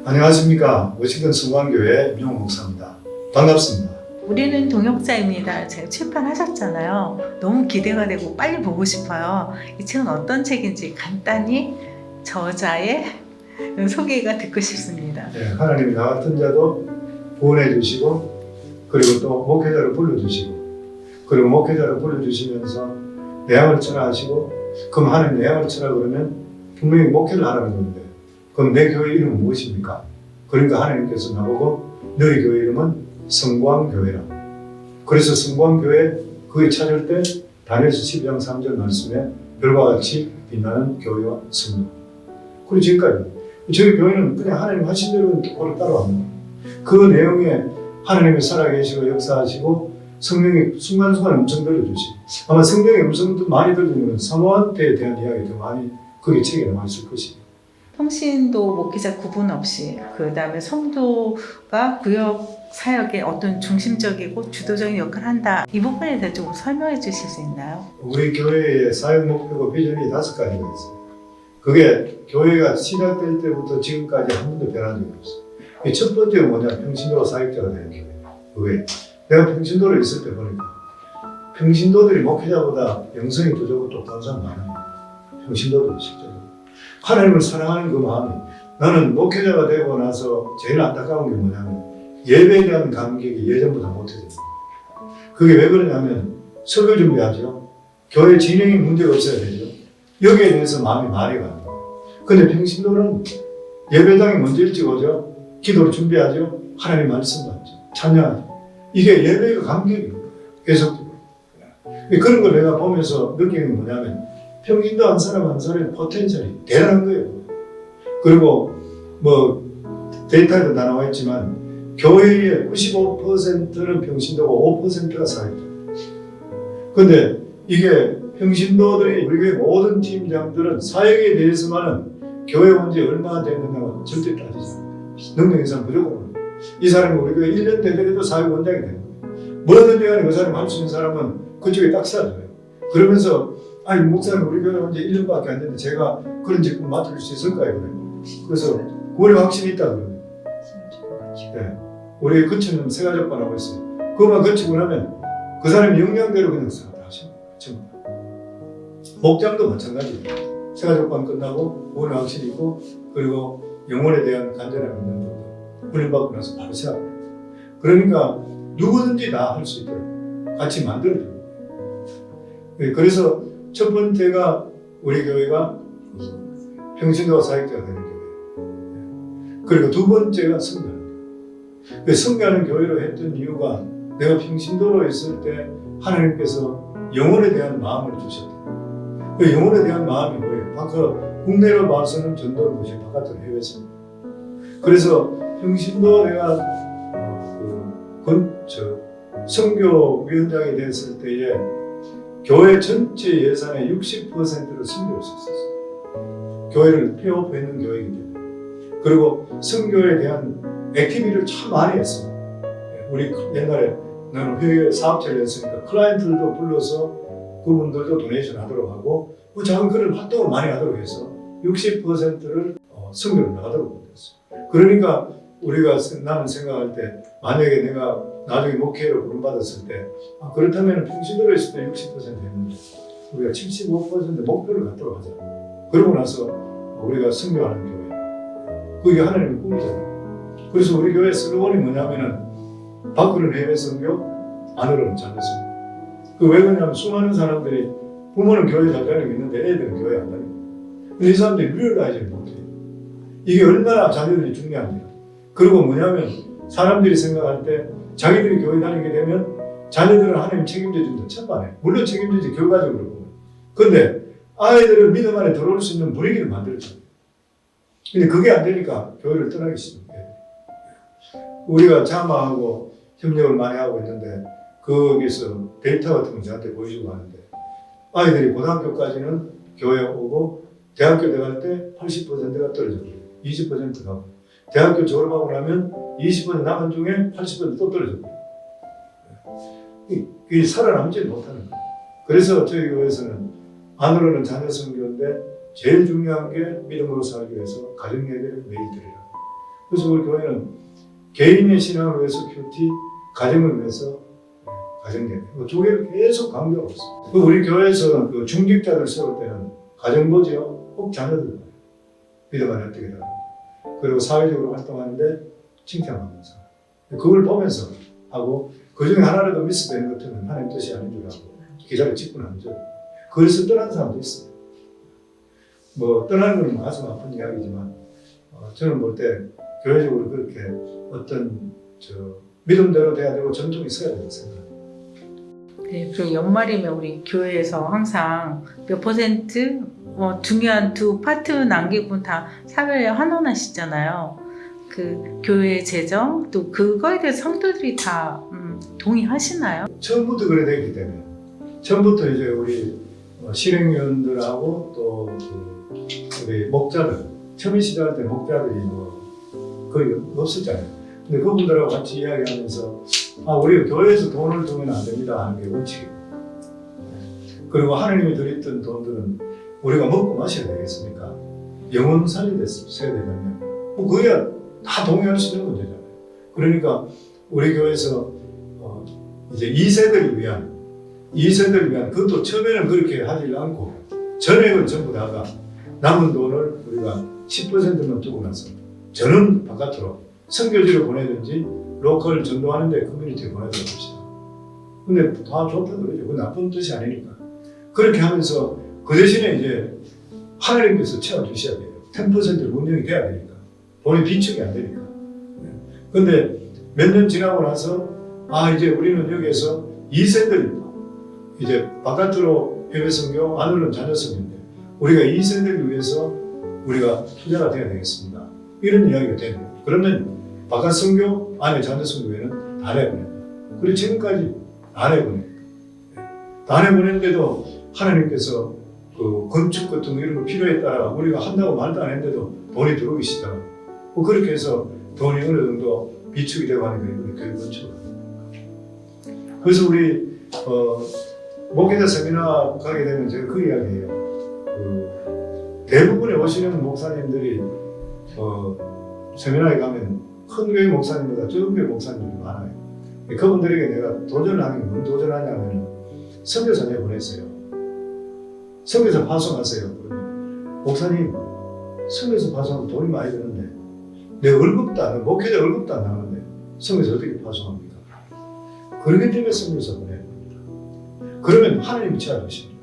안녕하십니까. 워싱턴 성광교회 임용호 목사입니다. 반갑습니다. 우리는 동역자입니다. 제가 출판하셨잖아요. 너무 기대가 되고 빨리 보고 싶어요. 이 책은 어떤 책인지 간단히 저자의 소개가 듣고 싶습니다. 네, 하나님이 나 같은 자도 구원해 주시고, 그리고 또 목회자를 불러주시고, 그리고 목회자를 불러주시면서 내양을 쳐라 하시고, 그럼 하나님 내양을 쳐라 그러면 분명히 목회를 하라는 건데, 그럼 내 교회 이름은 무엇입니까? 그러니까 하나님께서 나보고 너희 교회 이름은 성광교회라. 그래서 성광교회 그게 찾을 때 다니엘서 12장 3절 말씀에 별과 같이 빛나는 교회와 성도. 그리고 지금까지 저희 교회는 그냥 하나님 하신 대로 똑바로 따라왔는 거예요. 그 내용에 하나님이 살아계시고 역사하시고 성령이 순간순간 음성 들려주시고, 아마 성령의 음성도 많이 들리면 사모한테에 대한 이야기 더 많이 그게 책에 남아있을 것이에요. 평신도 목회자 구분 없이 그 다음에 성도가 구역 사역에 어떤 중심적이고 주도적인 역할을 한다. 이 부분에 대해 좀 설명해 주실 수 있나요? 우리 교회의 사역 목표고 비전이 5가지가 있어요. 그게 교회가 시작될 때부터 지금까지 한 번도 변한 적이 없어요. 첫 번째가 뭐냐? 평신도 사역자가 되는 교회예요. 왜? 내가 평신도를 있을 때 보니까 평신도들이 목회자보다 영성이 더 좋고 똑똑한 사람 많아요. 평신도들이 실제로. 하나님을 사랑하는 그 마음이, 나는 목회자가 되고 나서 제일 안타까운 게 뭐냐면 예배에 대한 감격이 예전보다 못해졌어요. 그게 왜 그러냐면 설교 준비하죠. 교회 진행에 문제가 없어야 되죠. 여기에 대해서 마음이 말이 가요. 근데 평신도는 예배당에 먼저 일찍 오죠. 기도를 준비하죠. 하나님 말씀 받죠. 찬양하죠. 이게 예배가 감격이에요. 계속적으로. 그런 걸 내가 보면서 느끼는 게 뭐냐면 평신도 한 사람 한 사람의 포텐셜이 대단한 거예요. 그리고 뭐 데이터에도 다 나와 있지만 교회의 95%는 평신도고 5%가 사역자. 근데 이게 평신도들이 우리 교회 모든 팀장들은 사역에 대해서만은 교회 온 지 얼마나 됐느냐고 절대 따지지 않아요. 능력 이상 무조건. 이 사람이 우리 교회 1년 되더라도 사역 원장이 되는 거예요. 뭐든지 간에 그 사람이 할 수 있는 사람은 그쪽에 딱 쏴줘요. 그러면서 아니 목사님 우리 교회 온 지 1년밖에 안 됐는데 제가 그런 직분 맡을 수 있을까요? 그래요. 그래서 그거에 확신이 있다 그래요. 네. 우리 거치는 세가족반하고 있어요. 그것만 거치고 나면 그 사람이 역량대로 그냥 다 하시는 거예요. 목장도 마찬가지예요. 세가족반 끝나고 구원의 확신이 있고, 그리고 영혼에 대한 간절함이 있는 분들 훈련받고 나서 바로 시작해요. 그러니까 누구든지 다 할 수 있도록 같이 만들어줘요. 그래서 첫 번째가 우리 교회가 평신도와 사역자가 되는 교회. 그리고 두 번째가 성교하는 교회. 성교하는 교회로 했던 이유가 내가 평신도로 있을 때 하나님께서 영혼에 대한 마음을 주셨다. 그 영혼에 대한 마음이 뭐예요? 아까 국내로 봐서는 전도를 못이 바깥으로 해외에서. 그래서 평신도 내가 선교위원장이 됐을 때에 교회 전체 예산의 60%를 선교할 수 있었어요. 교회를 폐업했는 교회이기 때문에. 그리고 선교에 대한 액티비티를 참 많이 했어요. 우리 옛날에 나는 회계 사업체를 했으니까 클라이언트들도 불러서 그분들도 도네이션 하도록 하고 작은 그런 활동을 많이 하도록 해서 60%를 선교를 나가도록 됐어요. 그러니까 우리가 나는 생각할 때 만약에 내가 나중에 목회로 부름받았을 때 그렇다면 평신도로 있을 때 60% 했는데 우리가 75% 목표를 갖도록 하자. 그러고 나서 우리가 선교하는 교회. 그게 하나님의 꿈이잖아요. 그래서 우리 교회 슬로건이 뭐냐면은 밖으로는 해외 선교, 안으로는 자녀 선교. 왜 그러냐면 수많은 사람들이 부모는 교회 잘 다니고 있는데 애들은 교회 안 다니고. 근데 이 사람들이 리얼라이즈를 못해요. 이게 얼마나 자녀들이 중요한지. 그리고 뭐냐면 사람들이 생각할 때 자기들이 교회 다니게 되면 자녀들은 하나님 책임져 준다. 천만에. 물론 책임지지 결과적으로 보면. 근데 아이들을 믿음 안에 들어올 수 있는 분위기를 만들었잖아요. 근데 그게 안 되니까 교회를 떠나기 싫은 거예요. 우리가 자마하고 협력을 많이 하고 있는데 거기서 데이터 같은 거 저한테 보여주고 하는데 아이들이 고등학교까지는 교회 오고 대학교 들어갈 때 80%가 떨어져요. 20% 가고 대학교 졸업하고 나면 20% 남은 중에 80% 또 떨어져요. 이게 살아남지 못하는 거예요. 그래서 저희 교회에서는 안으로는 자녀 선교인데 제일 중요한 게 믿음으로 살기 위해서 가정 예배를 매일 드리라. 그래서 우리 교회는 개인의 신앙을 위해서 큐티, 가정을 위해서 가정 예배. 두 개를 계속 강조하고 있어요. 우리 교회에서 그 중직자들 세울 때는 가정 보지요. 꼭 자녀들 믿음 안에 어떻게 다. 그리고 사회적으로 활동하는데 칭찬하면서 그걸 보면서 하고 그 중에 하나라도 미스되는 것들은 하나님 뜻이 아닌 줄 알고 기자를 찍고 나죠. 그래서 떠난 사람도 있어요. 뭐 떠나는 건 가슴 아픈 이야기지만 저는 볼 때 교회적으로 그렇게 어떤 믿음대로 돼야 되고 전통이 있어야 된다고 생각합니다. 네, 그리고 연말이면 우리 교회에서 항상 몇 퍼센트 중요한 두 파트 남기고 다 사회에 환원하시잖아요. 그 교회 재정 또 그거에 대해서 성도들이 다 동의하시나요? 처음부터 그래 되기 때문에 처음부터 이제 우리 실행위원들하고 또 우리 목자들 처음 시작할 때 목자들이 뭐 거의 없었잖아요. 근데 그분들하고 같이 이야기하면서 우리 교회에서 돈을 두면 안 됩니다 하는 게 원칙이고 그리고 하나님이 드렸던 돈들은 우리가 먹고 마셔야 되겠습니까? 영혼 살려야 되면 뭐 그거야 다 동의할 수 있는 문제잖아요. 그러니까 우리 교회에서 이제 2세들을 위한 그것도 처음에는 그렇게 하지 않고 전액을 전부 다가 남은 돈을 우리가 10%만 두고 나서 저는 바깥으로 선교지로 보내든지 로컬 전도하는데 커뮤니티에 보내도록 합시다. 근데 다 좋다 그러죠. 그 나쁜 뜻이 아니니까. 그렇게 하면서 그 대신에 이제 하나님께서 채워주셔야 돼요. 10%를 운영이 돼야 되니까. 돈이 비축이 안 되니까. 근데 몇 년 지나고 나서 이제 우리는 여기에서 2세들 이제 바깥으로 해외 선교, 안으로는 자녀 선교인데 우리가 2세들을 위해서 우리가 투자가 돼야 되겠습니다. 이런 이야기가 되는 거예요. 그러면 바깥 선교, 안에 자녀 선교에는 다 내보낸다. 그리고 지금까지 다 내보낸다. 다 내보냈는데도 하나님께서 그 건축 같은 거 이런 거 필요에 따라 우리가 한다고 말도 안 했는데도 돈이 들어오기 시작하고 뭐 그렇게 해서 돈이 어느 정도 비축이 되고 하니까 우리 교회 건축을 합니다. 그래서 우리 목회자 세미나 가게 되면 제가 그 이야기해요. 대부분의 오시는 목사님들이 세미나에 가면 큰 교회 목사님보다 적은 교회 목사님들이 많아요. 그분들에게 내가 도전하는 게 뭔 도전하냐면 선교사 내보냈어요. 선교사 파송하세요. 목사님 선교사 파송하면 돈이 많이 드는데 내 월급도 안 목회자 월급도 안 나오는데 선교사 어떻게 파송합니까? 그렇기 때문에 선교사 보내봅니다. 그러면 하나님이 채워주십니다.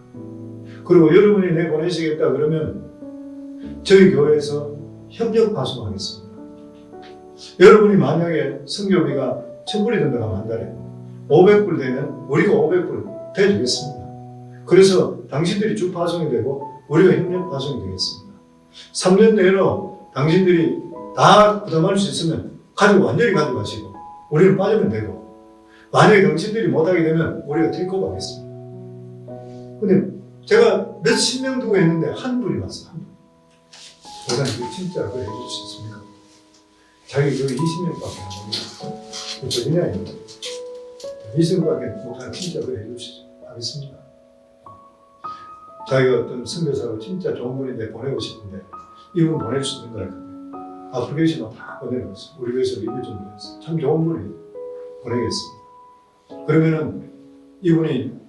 그리고 여러분이 내보내시겠다 그러면 저희 교회에서 협력 파송하겠습니다. 여러분이 만약에 선교비가 1,000불이 든다고 하면 한 달에 500불 되면 우리가 500불 대주겠습니다. 그래서 당신들이 주 파송이 되고 우리가 협력 파송이 되겠습니다. 3년 내로 당신들이 다 부담할 수 있으면 완전히 가져가시고 우리는 빠지면 되고 만약에 당신들이 못하게 되면 우리가 테이크오버 하겠습니다. 근데 제가 몇십 명 두고 했는데 한 분이 왔어. 한 분. 목사님 진짜 그걸 해줄 수 있습니까? 자기 교회 20명밖에 안 됩니다. 그거 그냥 20명밖에 목사님 진짜 그걸 해줄 수 하겠습니다. 자기가 어떤 선교사로 진짜 좋은 분인데 보내고 싶은데 이분 보낼 수 있는 거야. 아플리케이션을 다 보내놨어. 우리 교회에서 리뷰 좀 보냈어. 참 좋은 분이 보내겠습니다. 그러면은 이분이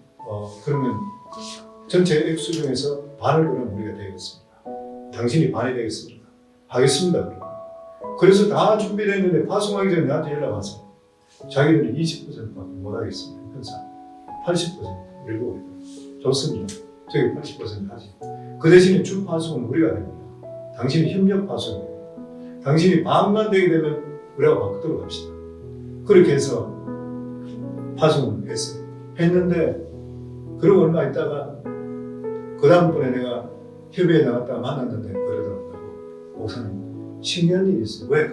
그러면 전체 액수 중에서 반을 그러면 우리가 되겠습니다. 당신이 반이 되겠습니다. 하겠습니다. 그래서 다 준비됐는데 파송하기 전에 나한테 연락 와서 자기들은 20%밖에 못 하겠습니다. 현상 80% 밀고 좋습니다. 저기 80% 하지. 그 대신에 주 파송은 우리가 됩니다. 당신이 협력 파송이에요. 당신이 반만 되게 되면 우리가 바꾸도록 합시다. 그렇게 해서 파송을 했어요. 했는데 그러고 얼마 있다가 그 다음번에 내가 협의회 나갔다가 만났는데 그러더라고요. 목사님 신기한 일이 있어요. 왜?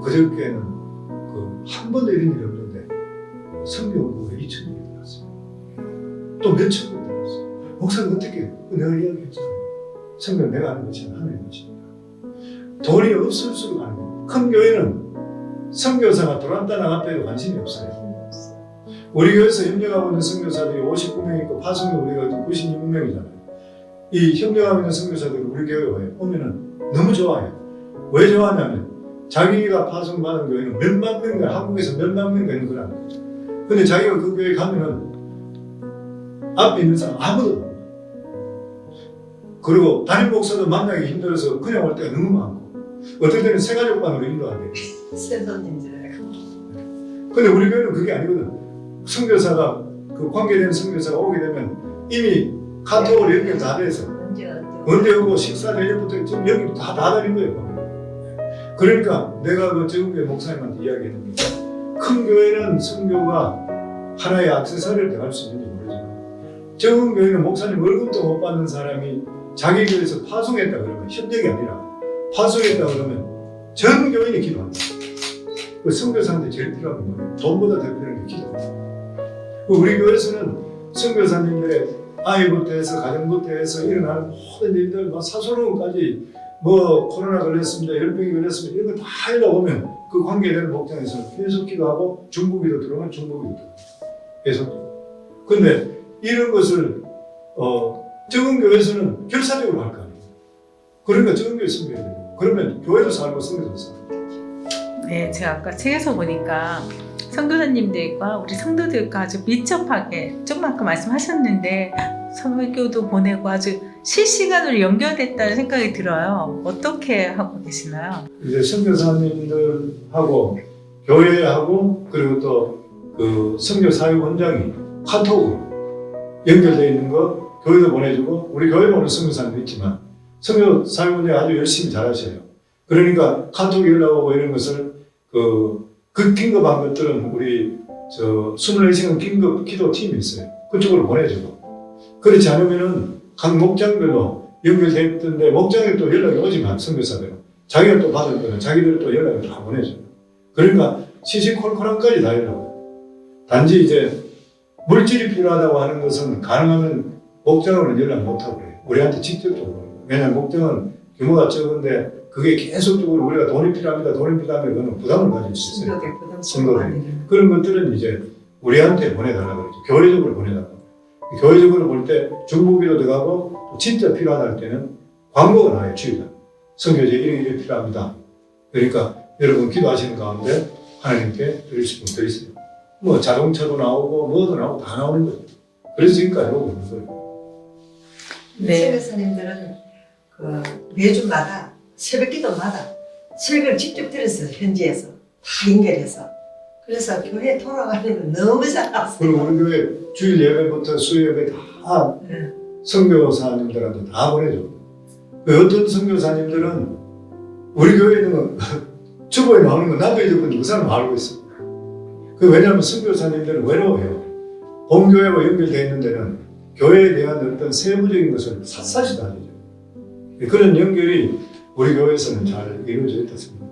그저께는 한 번도 이런 일이 없는데 선교원부가 2,000명이 들어왔어요. 또 몇천 명이 들어왔어요. 목사님 어떻게 내가 이야기했잖아요. 선교는 내가 하는 것이 아니라 하나님의 것입니다. 돈이 없을수록 하는 거예요. 큰 교회는 선교사가 들어왔다 나갔다 해도 관심이 없어요. 우리 교회에서 협력하고 있는 선교사들이 59명 있고 파송이 우리가 96명이잖아요. 이 협력하고 있는 선교사들이 우리 교회에 오면은 너무 좋아해요. 왜 좋아하냐면 자기가 파송받은 교회는 몇만 명가 한국에서 몇만 명 되는 거라. 근데 자기가 그 교회 가면은 앞에 있는 사람 아무도 없어요. 그리고 담임 목사도 만나기 힘들어서 그냥 올 때가 너무 많고 어떨 때는 세가족반으로 인도한대요. 새 손님들. 근데 우리 교회는 그게 아니거든. 선교사가 그 관계된 선교사가 오게 되면 이미 카톡으로 연결 다 돼서 언제 오고 식사 내일부터 지금 여기 다 다닌 거예요. 그러니까 내가 그 적은교회 목사님한테 이야기했는데 큰 교회는 선교가 하나의 액세서리를 대할 수 있는지 모르지만 적은 교회는 목사님 월급도 못 받는 사람이 자기 교회에서 파송했다 그러면 협력이 아니라 파송했다 그러면 전 교인이 기도한다. 그 선교사한테 제일 필요한 건 뭐예요? 돈보다 더 필요한 게 기도. 우리 교회에서는 선교사님들의 아이부터 해서 가정부터 해서 일어나는 모든 일들, 사소론까지 뭐 코로나 걸렸습니다, 열병이 걸렸습니다 이런 거 다 하려고 보면 그 관계되는 목장에서는 계속 기도하고 중보기도 들어오면 중보기도 들어오고 계속. 근데 이런 것을 적은 교회에서는 결사적으로 할 거 아니에요. 그러니까 적은 교회 선교해야 돼요. 그러면 교회도 살고 선교도 살고. 네, 제가 아까 책에서 보니까 선교사님들과 우리 성도들과 아주 밀접하게 좀 아까 말씀하셨는데 설교도 보내고 아주 실시간으로 연결됐다는 생각이 들어요. 어떻게 하고 계시나요? 이제 선교사님들하고 교회하고 그리고 또 그 선교사역원장이 카톡으로 연결되어 있는 거 교회도 보내주고 우리 교회에 오는 선교사님도 있지만 선교사역원장이 아주 열심히 잘하셔요. 그러니까 카톡 연락 오고 이런 것을 그 긴급한 것들은 우리 24시간 긴급 기도 팀이 있어요. 그쪽으로 보내주고 그렇지 않으면은 각 목장별로 연결돼 있던데 목장에 또 연락이 오지만 선교사들은 자기가 또 받을 거는 자기들 또 연락을 다 보내줘요. 그러니까 시시콜콜한까지 다 연락을. 단지 이제 물질이 필요하다고 하는 것은 가능하면 목장으로는 연락 못하고 그래요. 우리한테 직접적으로. 왜냐하면 목장은 규모가 적은데 그게 계속적으로 우리가 돈이 필요합니다. 돈이 필요하면 그거는 부담을 가질 수 있어요. 선거대. 그런 것들은 이제 우리한테 보내달라고 그러죠. 교회적으로 보내달라고. 교회적으로 볼 때 중보기도 들어가고 진짜 필요하다 할 때는 광고가 나와요. 주의가. 선교제 이런 필요합니다. 그러니까 여러분 기도하시는 가운데 하나님께 드릴 수 있는 더 있어요. 뭐 자동차도 나오고 뭐도 나오고 다 나오는 거죠. 그래서 지금까지 오고 있는 거예요. 네. 선교사님들은 그 매주마다 새벽기도마다 설교를 직접 들었어요. 현지에서 다 연결해서. 그래서 교회 돌아가는 거 너무 잘했어요. 그리고 우리 교회 주일 예배부터 수요예배 다 선교사님들한테 다 보내줘. 그 어떤 선교사님들은 우리 교회에 있는 주보에 나오는 거 나도 잊었거든. 그 사람 알고 있어. 그 왜냐하면 선교사님들은 외로워요. 본교회와 연결되어 있는 데는 교회에 대한 어떤 세부적인 것을 샅샅이 다 알려줘요. 그런 연결이 우리 교회에서는 잘 이루어져 있다 생각합니다.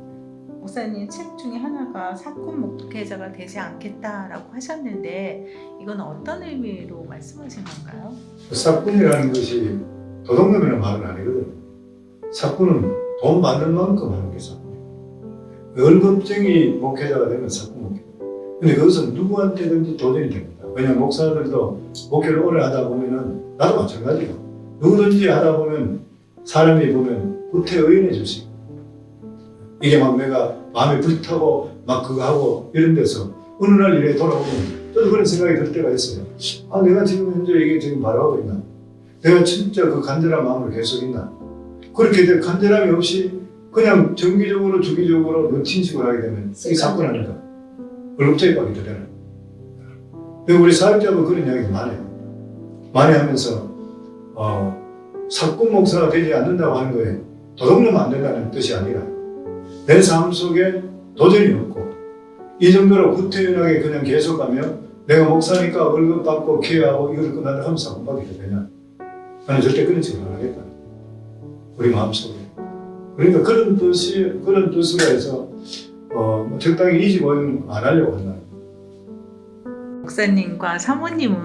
목사님 책 중에 하나가 사꾼 목회자가 되지 않겠다라고 하셨는데 이건 어떤 의미로 말씀하신 건가요? 사꾼이라는 것이 도둑놈이라는 말은 아니거든. 사꾼은 돈 받는 만큼 하는 게 사꾼이에요. 월급쟁이 목회자가 되면 사꾼 목회자. 근데 그것은 누구한테든지 도전이 됩니다. 왜냐하면 목사들도 목회를 오래 하다 보면은 나도 마찬가지예요. 누구든지 하다 보면 사람이 보면 구태의연해질 수 있고 이게 막 내가 마음에 불타고 막 그거 하고 이런 데서 어느 날 이래 돌아오면 저도 그런 생각이 들 때가 있어요. 아 내가 지금 현재 이게 지금 바라고 있나? 내가 진짜 그 간절한 마음을 계속 있나? 그렇게 될 간절함이 없이 그냥 정기적으로 주기적으로 루틴식으로 하게 되면 이게 사건 아닌가? 월급쟁이 밖에 되잖아요. 우리 사역자도 그런 이야기 많이 해요. 많이 하면서 사꾼 목사가 되지 않는다고 하는 거에 도둑놈 안 된다는 뜻이 아니라 내 삶 속에 도전이 없고 이 정도로 구태연하게 그냥 계속 가면 내가 목사니까 월급 받고 케어하고 이걸 끝난다 하면 사꾼 받게 되냐? 나는 절대 그런 식으로 안 하겠다. 우리 마음속에. 그러니까 그런 뜻으로 해서 적당히 이 집 오염 안 하려고 한다. 목사님과 사모님은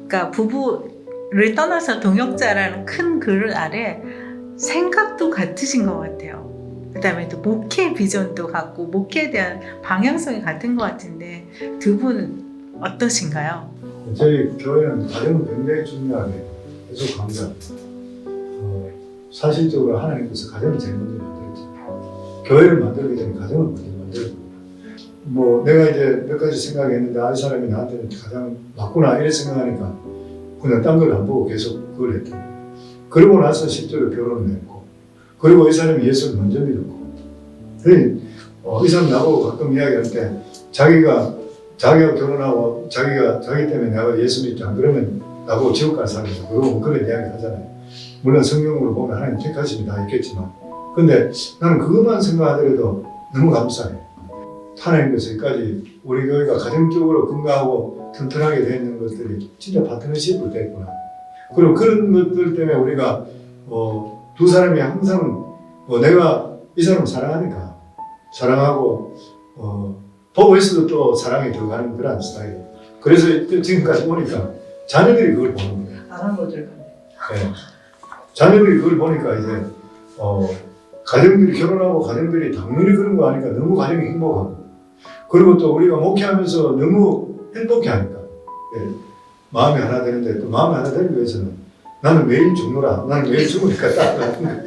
그러니까 부부를 떠나서 동역자라는 큰 글 아래 생각도 같으신 것 같아요. 그 다음에 또 목회 비전도 같고 목회에 대한 방향성이 같은 것 같은데 두 분 어떠신가요? 저희 교회는 가정은 굉장히 중요하게 계속 강조합니다. 사실적으로 하나님께서 가정을 제일 먼저 만들었죠. 교회를 만들기 전에 가정을 먼저 만들고, 뭐 내가 이제 몇 가지 생각했는데 이 사람이 나한테는 가장 맞구나 이래 생각하니까 그냥 딴 걸 안 보고 계속 그걸 했던 거예요. 그러고 나서 실제로 결혼을 했고, 그리고 이 사람이 예수를 먼저 믿었고, 이 사람 나보고 가끔 이야기할 때 자기가 결혼하고 자기 때문에 내가 예수 믿지 안 그러면 나보고 지옥 갈 사람이다. 그러고 그런 이야기 하잖아요. 물론 성경으로 보면 하나님 택하심이 다 있겠지만, 근데 나는 그것만 생각하더라도 너무 감사해요. 하나님께서 여기까지 우리 교회가 가정적으로 건강하고 튼튼하게 되어 있는 것들이 진짜 파트너십으로 됐구나. 그리고 그런 것들 때문에 우리가 두 사람이 항상 내가 이 사람 사랑하니까 사랑하고 보고 있어도 또 사랑이 더 가는 그런 스타일이에요. 그래서 지금까지 보니까 자녀들이 그걸 보는 거예요. 알아보질 건데. 네. 자녀들이 그걸 보니까 이제 가정들이 결혼하고 가정들이 당연히 그런 거 아니까 너무 가정이 행복하고, 그리고 또 우리가 목회하면서 너무 행복해 하니까 마음이 하나 되는데, 또 마음이 하나 되기 위해서는 나는 매일 죽노라, 나는 매일 죽으니까 딱 같은 거예요.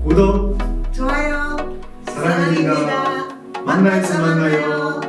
구독, 좋아요. 사랑입니다. 만나서 만나요.